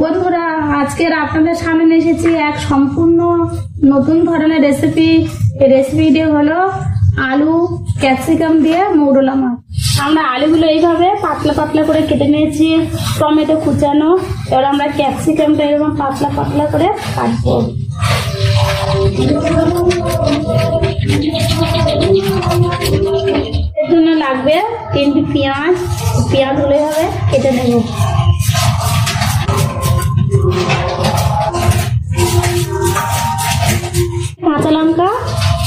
বন্ধুরা, আজকের আপনাদের সামনে এসেছি এক সম্পূর্ণ নতুন ধরনের রেসিপি। এই রেসিপিটি হলো আলু ক্যাপসিকাম দিয়ে মৌরলা মাছ। আমরা আলুগুলো এইভাবে পাতলা পাতলা করে কেটে নিয়েছি, টমেটো কুচানো। এবার আমরা ক্যাপসিকামটা এরকম পাতলা পাতলা করে কাটবো। এর জন্য লাগবে 3টি পেঁয়াজ। পেঁয়াজগুলো এইভাবে কেটে নেব। কাঁচা লঙ্কা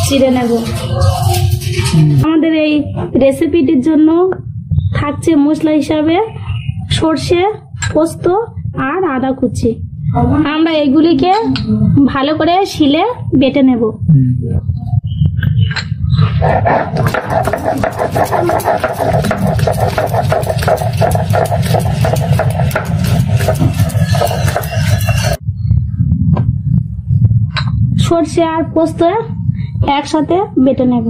চিড়ে নেব। আমাদের এই রেসিপিটির জন্য থাকছে মশলা হিসাবে সর্ষে, পোস্ত আর আদা কুচি। আমরা এগুলিকে ভালো করে শিলে বেটে নেব। সর্ষে আর পোস্ত একসাথে বেটে নেব।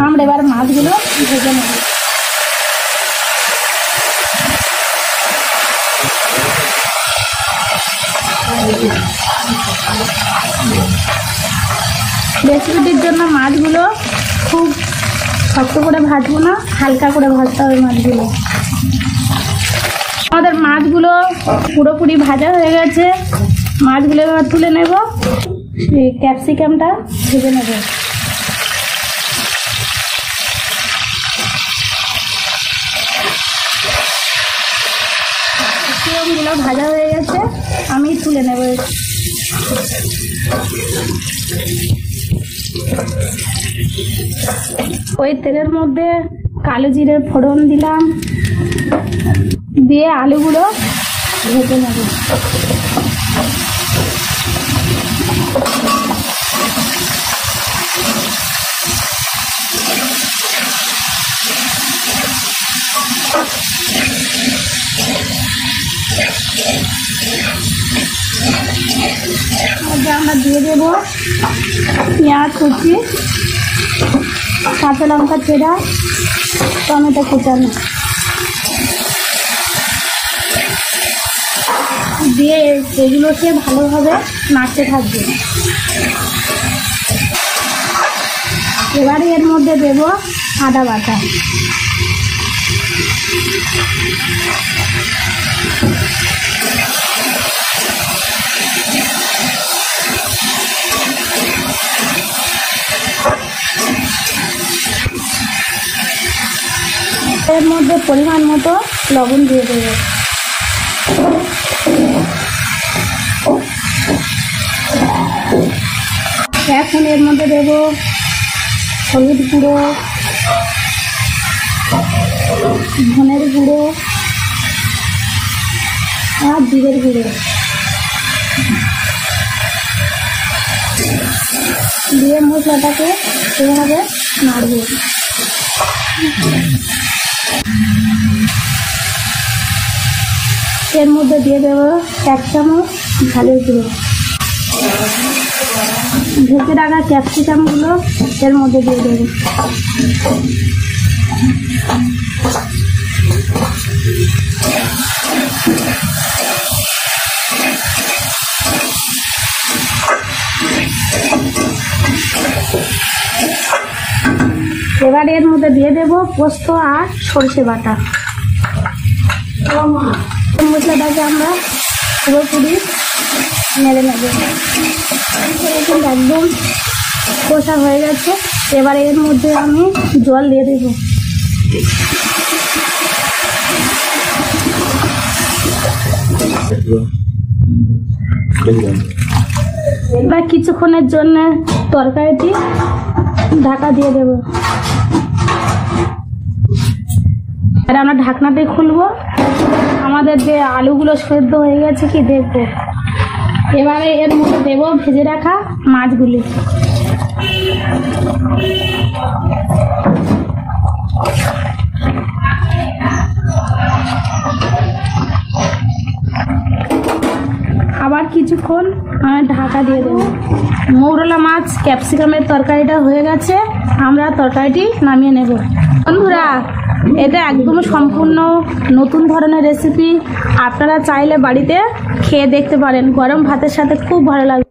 আমরা এবার মাছগুলো ভেজে নেব। রেসিপিটির জন্য মাছগুলো খুব শক্ত করে ভাজবো না, হালকা করে ভাজতে হবে মাছগুলো। আমাদের মাছগুলো পুরোপুরি ভাজা হয়ে গেছে। মাছগুলো এবার তুলে নেব। ক্যাপসিকামটা ভেজে নেব। ক্যাপসিকামগুলো ভাজা হয়ে গেছে, আমি তুলে নেব। ওই তেলের মধ্যে কালো জিরের ফোড়ন দিলাম, দিয়ে আলুগুলো ভেজে নেব। আমরা দিয়ে দেব পেঁয়াজ কুচি, কাঁচা লঙ্কা চেরা, টমেটো কুচানো দিয়ে এগুলোকে ভালোভাবে নাড়তে থাকবে। এবারে এর মধ্যে দেব আদা বাটা। এর মধ্যে পরিমাণ মতো লবণ দিয়ে দেব। এখন এর মধ্যে দেব হলুদ গুঁড়ো, ধনের গুঁড়ো আর জিরের গুঁড়ো দিয়ে মশলাটাকে এভাবে নাড়ব। এর মধ্যে দিয়ে দেব 1 চামচ ঝালের গুঁড়ো। ভেজে রাখা ক্যাপসিকামগুলো এর মধ্যে দিয়ে দেব। এবার এর মধ্যে দিয়ে দেব পোস্ত আর সরষে বাটা। মশলাটাকে আমরা পুরোপুরি নেড়ে নেব। একদম কষা হয়ে গেছে। এবার এর মধ্যে আমি জল দিয়ে দেব। এবার কিছুক্ষণের জন্য তরকারিটি ঢাকা দিয়ে দেব। আর আমরা ঢাকনাতে খুলবো। আমাদের যে আলুগুলো সেদ্ধ হয়ে গেছে কি দেখবো। এবারে এর মধ্যে দেব ভেজে রাখা মাছগুলি। আবার কিছুক্ষণ ঢাকা দিয়ে দেব। মৌরলা মাছ ক্যাপসিকামের তরকারিটা হয়ে গেছে। আমরা তরকারিটি নামিয়ে নেব। বন্ধুরা, এটা একদম সম্পূর্ণ নতুন ধরনের রেসিপি। আপনারা চাইলে বাড়িতে খেয়ে দেখতে পারেন, গরম ভাতের সাথে খুব ভালো লাগবে।